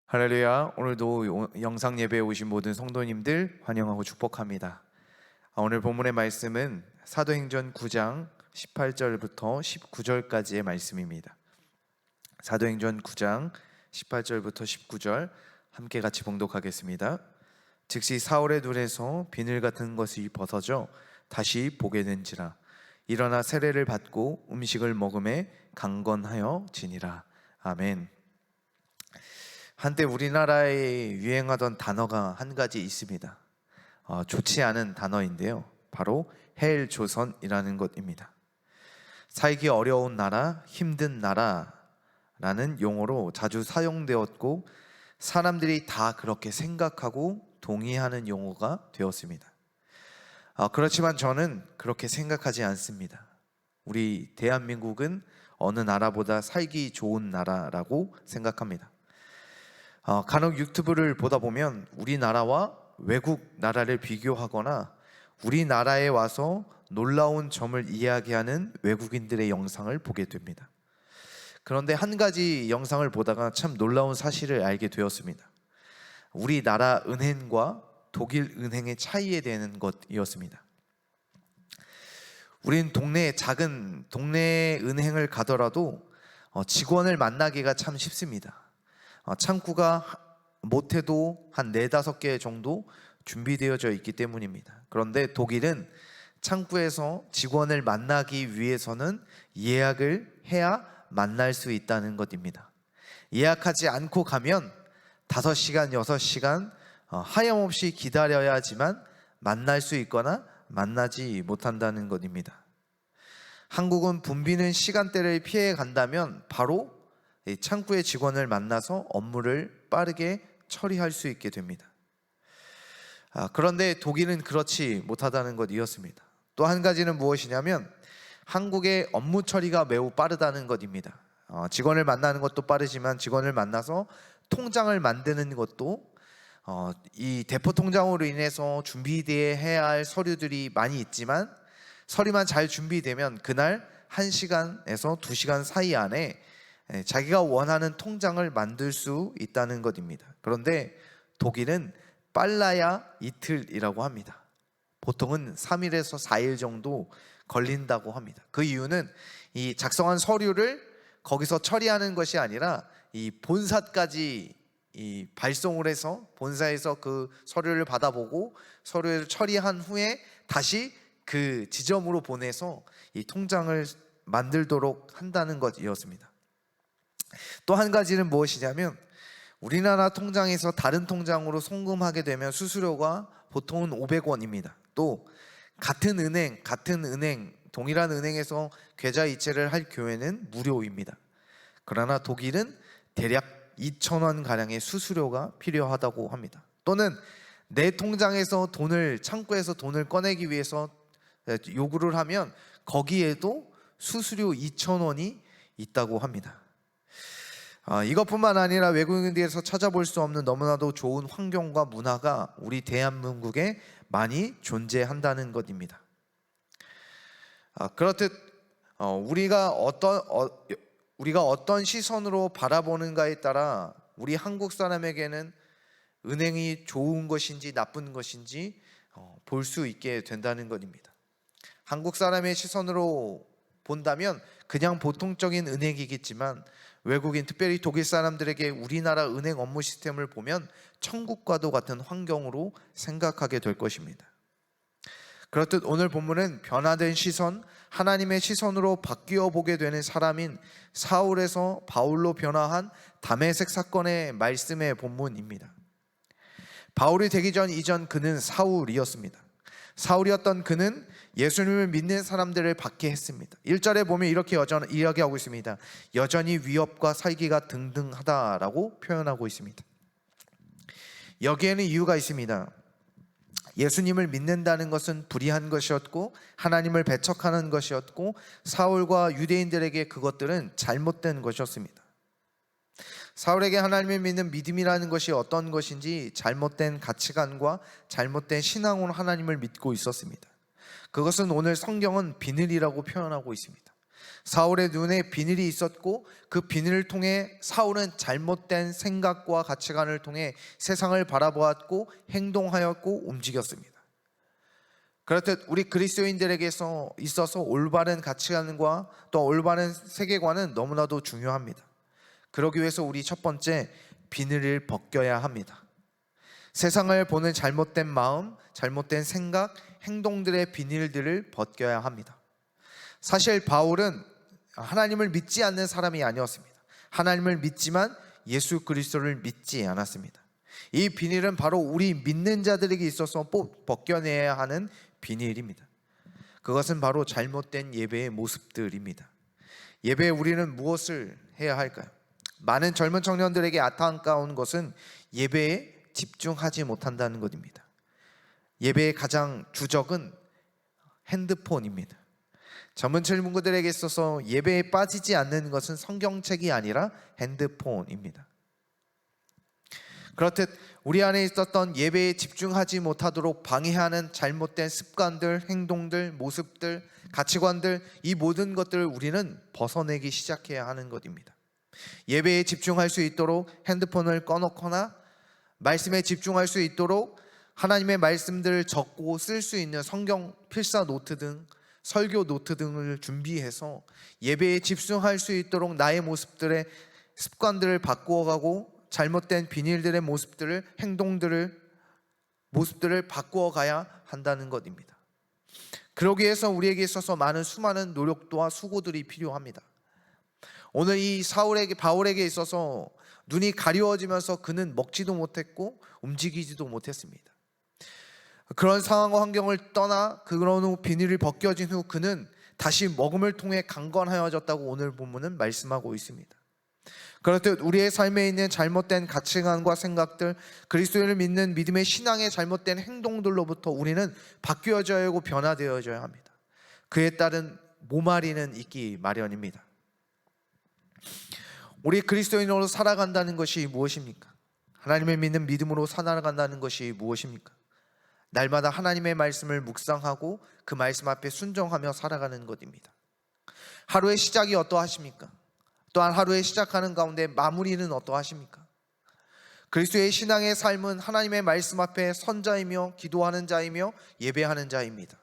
할렐루야. 오늘도 영상 예배에 오신 모든 성도님들 환영하고 축복합니다. 오늘 본문의 말씀은 사도행전 9장 18절부터 19절까지의 말씀입니다. 사도행전 9장 18절부터 19절 함께 같이 봉독하겠습니다. 즉시 사울의 눈에서 비늘 같은 것이 벗어져 다시 보게 된지라. 일어나 세례를 받고 음식을 먹음에 강건하여 지니라. 아멘. 한때 우리나라에 유행하던 단어가 한 가지 있습니다. 좋지 않은 단어인데요, 바로 헬조선이라는 것입니다. 살기 어려운 나라, 힘든 나라라는 용어로 자주 사용되었고 사람들이 다 그렇게 생각하고 동의하는 용어가 되었습니다. 그렇지만 저는 그렇게 생각하지 않습니다. 우리 대한민국은 어느 나라보다 살기 좋은 나라라고 생각합니다. 간혹 유튜브를 보다 보면 우리나라와 외국 나라를 비교하거나 우리나라에 와서 놀라운 점을 이야기하는 외국인들의 영상을 보게 됩니다. 그런데 한 가지 영상을 보다가 참 놀라운 사실을 알게 되었습니다. 우리나라 은행과 독일 은행의 차이에 대한 것이었습니다. 우린 작은 동네 은행을 가더라도 직원을 만나기가 참 쉽습니다. 창구가 못해도 한 4-5개 정도 준비되어져 있기 때문입니다. 그런데 독일은 창구에서 직원을 만나기 위해서는 예약을 해야 만날 수 있다는 것입니다. 예약하지 않고 가면 5시간, 6시간 하염없이 기다려야지만 만날 수 있거나 만나지 못한다는 것입니다. 한국은 붐비는 시간대를 피해 간다면 바로 창구의 직원을 만나서 업무를 빠르게 처리할 수 있게 됩니다. 그런데 독일은 그렇지 못하다는 것이었습니다. 또 한 가지는 무엇이냐면 한국의 업무 처리가 매우 빠르다는 것입니다. 직원을 만나는 것도 빠르지만 직원을 만나서 통장을 만드는 것도 이 대포 통장으로 인해서 준비되어야 할 서류들이 많이 있지만 서류만 잘 준비되면 그날 1시간에서 2시간 사이 안에 자기가 원하는 통장을 만들 수 있다는 것입니다. 그런데 독일은 빨라야 이틀이라고 합니다. 보통은 3일에서 4일 정도 걸린다고 합니다. 그 이유는 이 작성한 서류를 거기서 처리하는 것이 아니라 이 본사까지 이 발송을 해서 본사에서 그 서류를 받아보고 서류를 처리한 후에 다시 그 지점으로 보내서 이 통장을 만들도록 한다는 것이었습니다. 또 한 가지는 무엇이냐면 우리나라 통장에서 다른 통장으로 송금하게 되면 수수료가 보통은 500원입니다. 또 같은 은행, 동일한 은행에서 계좌 이체를 할 경우에는 무료입니다. 그러나 독일은 대략 2,000원 가량의 수수료가 필요하다고 합니다. 또는 내 통장에서 창구에서 돈을 꺼내기 위해서 요구를 하면 거기에도 수수료 2,000원이 있다고 합니다. 이것뿐만 아니라 외국인들에서 찾아볼 수 없는 너무나도 좋은 환경과 문화가 우리 대한민국에 많이 존재한다는 것입니다. 그렇듯 우리가 어떤 시선으로 바라보는가에 따라 우리 한국 사람에게는 은행이 좋은 것인지 나쁜 것인지 볼 수 있게 된다는 것입니다. 한국 사람의 시선으로 본다면 그냥 보통적인 은행이겠지만 외국인, 특별히 독일 사람들에게 우리나라 은행 업무 시스템을 보면 천국과도 같은 환경으로 생각하게 될 것입니다. 그렇듯 오늘 본문은 변화된 시선, 하나님의 시선으로 바뀌어 보게 되는 사람인 사울에서 바울로 변화한 다메섹 사건의 말씀의 본문입니다. 바울이 되기 전 이전 그는 사울이었습니다. 사울이었던 그는 예수님을 믿는 사람들을 받게 했습니다. 1절에 보면 이렇게 이야기하고 있습니다. 여전히 위협과 살기가 등등하다라고 표현하고 있습니다. 여기에는 이유가 있습니다. 예수님을 믿는다는 것은 불의한 것이었고 하나님을 배척하는 것이었고 사울과 유대인들에게 그것들은 잘못된 것이었습니다. 사울에게 하나님을 믿는 믿음이라는 것이 어떤 것인지 잘못된 가치관과 잘못된 신앙으로 하나님을 믿고 있었습니다. 그것은 오늘 성경은 비늘이라고 표현하고 있습니다. 사울의 눈에 비늘이 있었고 그 비늘을 통해 사울은 잘못된 생각과 가치관을 통해 세상을 바라보았고 행동하였고 움직였습니다. 그렇듯 우리 그리스도인들에게서 있어서 올바른 가치관과 또 올바른 세계관은 너무나도 중요합니다. 그러기 위해서 우리 첫 번째, 비늘을 벗겨야 합니다. 세상을 보는 잘못된 마음, 잘못된 생각, 행동들의 비늘들을 벗겨야 합니다. 사실 바울은 하나님을 믿지 않는 사람이 아니었습니다. 하나님을 믿지만 예수 그리스도를 믿지 않았습니다. 이 비닐은 바로 우리 믿는 자들에게 있어서 벗겨내야 하는 비닐입니다. 그것은 바로 잘못된 예배의 모습들입니다. 예배에 우리는 무엇을 해야 할까요? 많은 젊은 청년들에게 안타까운 것은 예배에 집중하지 못한다는 것입니다. 예배의 가장 주적은 핸드폰입니다. 젊은 친구들에게 있어서 예배에 빠지지 않는 것은 성경책이 아니라 핸드폰입니다. 그렇듯 우리 안에 있었던 예배에 집중하지 못하도록 방해하는 잘못된 습관들, 행동들, 모습들, 가치관들, 이 모든 것들을 우리는 벗어내기 시작해야 하는 것입니다. 예배에 집중할 수 있도록 핸드폰을 꺼놓거나 말씀에 집중할 수 있도록 하나님의 말씀들을 적고 쓸 수 있는 성경 필사 노트 등 설교 노트 등을 준비해서 예배에 집중할 수 있도록 나의 모습들의 습관들을 바꾸어가고 잘못된 비닐들의 모습들을, 행동들을, 모습들을 바꾸어가야 한다는 것입니다. 그러기 위해서 우리에게 있어서 수많은 노력도와 수고들이 필요합니다. 오늘 이 바울에게 있어서 눈이 가려워지면서 그는 먹지도 못했고 움직이지도 못했습니다. 그런 상황과 환경을 떠나 그런 후 비닐이 벗겨진 후 그는 다시 먹음을 통해 강건하여졌다고 오늘 본문은 말씀하고 있습니다. 그렇듯 우리의 삶에 있는 잘못된 가치관과 생각들, 그리스도를 믿는 믿음의 신앙의 잘못된 행동들로부터 우리는 바뀌어져야 하고 변화되어져야 합니다. 그에 따른 모마리는 있기 마련입니다. 우리 그리스도인으로 살아간다는 것이 무엇입니까? 하나님을 믿는 믿음으로 살아간다는 것이 무엇입니까? 날마다 하나님의 말씀을 묵상하고 그 말씀 앞에 순종하며 살아가는 것입니다. 하루의 시작이 어떠하십니까? 또한 하루에 시작하는 가운데 마무리는 어떠하십니까? 그리스도의 신앙의 삶은 하나님의 말씀 앞에 선자이며 기도하는 자이며 예배하는 자입니다.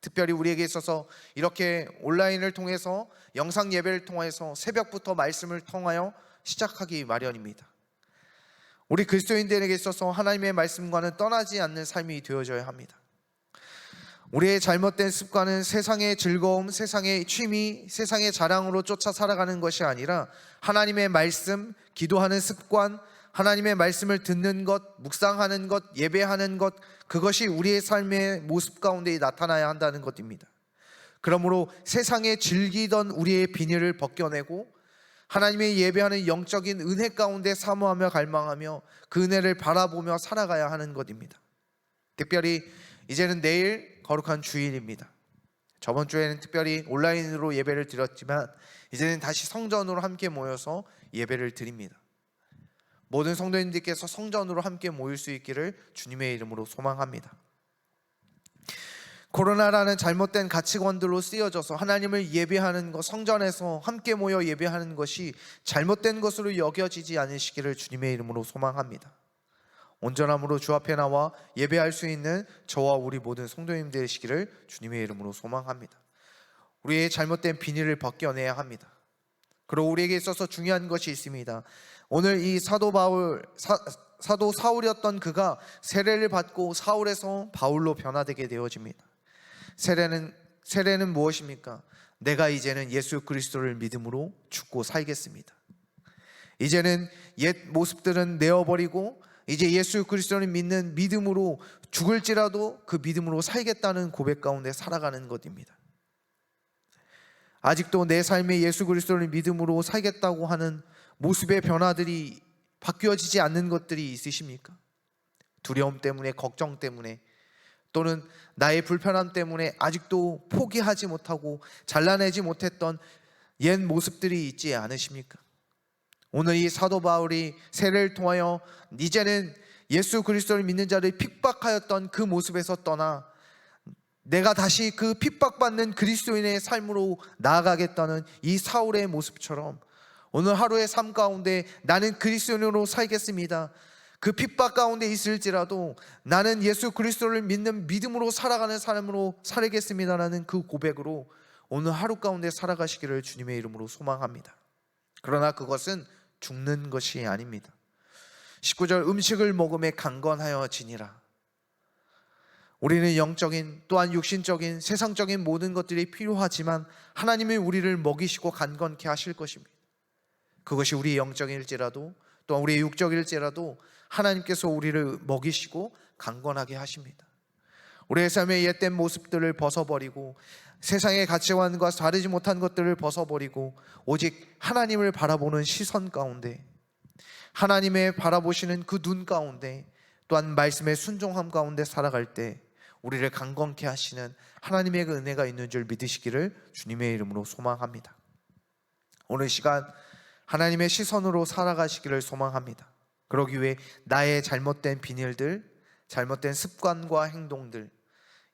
특별히 우리에게 있어서 이렇게 온라인을 통해서 영상 예배를 통해서 새벽부터 말씀을 통하여 시작하기 마련입니다. 우리 그리스도인들에게 있어서 하나님의 말씀과는 떠나지 않는 삶이 되어져야 합니다. 우리의 잘못된 습관은 세상의 즐거움, 세상의 취미, 세상의 자랑으로 쫓아 살아가는 것이 아니라 하나님의 말씀, 기도하는 습관, 하나님의 말씀을 듣는 것, 묵상하는 것, 예배하는 것, 그것이 우리의 삶의 모습 가운데 나타나야 한다는 것입니다. 그러므로 세상에 즐기던 우리의 비닐을 벗겨내고 하나님의 예배하는 영적인 은혜 가운데 사모하며 갈망하며 그 은혜를 바라보며 살아가야 하는 것입니다. 특별히 이제는 내일 거룩한 주일입니다. 저번 주에는 특별히 온라인으로 예배를 드렸지만 이제는 다시 성전으로 함께 모여서 예배를 드립니다. 모든 성도님들께서 성전으로 함께 모일 수 있기를 주님의 이름으로 소망합니다. 코로나라는 잘못된 가치관들로 쓰여져서 하나님을 예배하는 것, 성전에서 함께 모여 예배하는 것이 잘못된 것으로 여겨지지 않으시기를 주님의 이름으로 소망합니다. 온전함으로 주 앞에 나와 예배할 수 있는 저와 우리 모든 성도님 되시기를 주님의 이름으로 소망합니다. 우리의 잘못된 비닐을 벗겨내야 합니다. 그리고 우리에게 있어서 중요한 것이 있습니다. 오늘 이 사도 사울이었던 그가 세례를 받고 사울에서 바울로 변화되게 되어집니다. 세례는 무엇입니까? 내가 이제는 예수 그리스도를 믿음으로 죽고 살겠습니다. 이제는 옛 모습들은 내어버리고 이제 예수 그리스도를 믿는 믿음으로 죽을지라도 그 믿음으로 살겠다는 고백 가운데 살아가는 것입니다. 아직도 내 삶에 예수 그리스도를 믿음으로 살겠다고 하는 모습의 변화들이 바뀌어지지 않는 것들이 있으십니까? 두려움 때문에, 걱정 때문에, 또는 나의 불편함 때문에 아직도 포기하지 못하고 잘라내지 못했던 옛 모습들이 있지 않으십니까? 오늘 이 사도 바울이 세례를 통하여 이제는 예수 그리스도를 믿는 자를 핍박하였던 그 모습에서 떠나 내가 다시 그 핍박받는 그리스도인의 삶으로 나아가겠다는 이 사울의 모습처럼 오늘 하루의 삶 가운데 나는 그리스도인으로 살겠습니다. 그 핍박 가운데 있을지라도 나는 예수 그리스도를 믿는 믿음으로 살아가는 사람으로 살겠습니다라는 그 고백으로 오늘 하루 가운데 살아가시기를 주님의 이름으로 소망합니다. 그러나 그것은 죽는 것이 아닙니다. 19절 음식을 먹음에 강건하여 지니라. 우리는 영적인 또한 육신적인 세상적인 모든 것들이 필요하지만 하나님이 우리를 먹이시고 간건케 하실 것입니다. 그것이 우리 영적일지라도 또한 우리 육적일지라도 하나님께서 우리를 먹이시고 강건하게 하십니다. 우리의 삶의 옛된 모습들을 벗어버리고 세상의 가치관과 다르지 못한 것들을 벗어버리고 오직 하나님을 바라보는 시선 가운데, 하나님의 바라보시는 그 눈 가운데, 또한 말씀의 순종함 가운데 살아갈 때 우리를 강건케 하시는 하나님의 그 은혜가 있는 줄 믿으시기를 주님의 이름으로 소망합니다. 오늘 시간 하나님의 시선으로 살아가시기를 소망합니다. 그러기 위해 나의 잘못된 비닐들, 잘못된 습관과 행동들,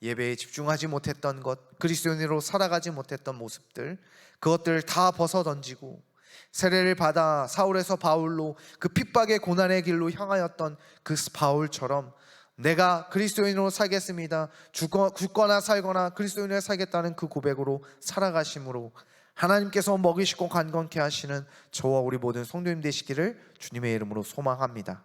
예배에 집중하지 못했던 것, 그리스도인으로 살아가지 못했던 모습들, 그것들을 다 벗어던지고 세례를 받아 사울에서 바울로 그 핍박의 고난의 길로 향하였던 그 바울처럼 내가 그리스도인으로 살겠습니다, 죽거나 살거나 그리스도인으로 살겠다는 그 고백으로 살아가심으로 하나님께서 먹이시고 간건케 하시는 저와 우리 모든 성도님 되시기를 주님의 이름으로 소망합니다.